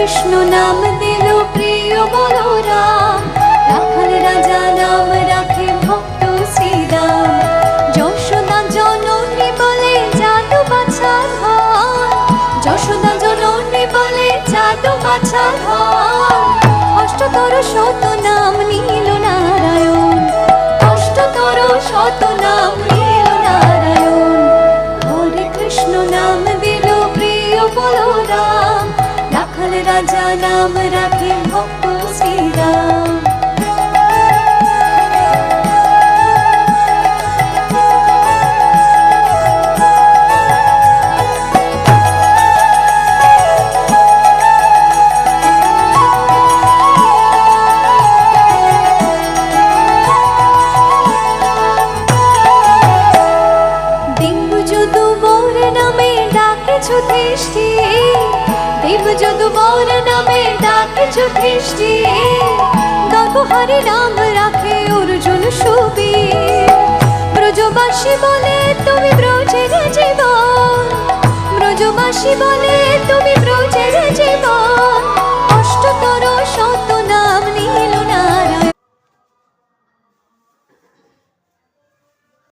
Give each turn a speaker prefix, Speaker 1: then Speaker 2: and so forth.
Speaker 1: কৃষ্ণ নাম দিল প্রিয় বলরাম, রাখাল রাজা নাম রাখে ভক্ত শ্রীরাম। যশোদা জননী বলে জাদু বাছার ঘর, যশোদা জননী বলে জাদু বাছার ঘর। অষ্টতর শত নাম নীল নারায়ণ, অষ্টতর শত নাম নীল নারায়ণ। হরে কৃষ্ণ নাম দিল প্রিয় বলরাম, রাখাল রাজা নাম রাখে ভক্ত শ্রীরাম। দেব যদুবর নামে ডাকে যুধিষ্ঠির, গর্ভহারি নাম রাখে অর্জুন সুবীর। ব্রজবাসী বলে তুমি ব্রজের জীবন, ব্রজবাসী বলে তুমি ব্রজের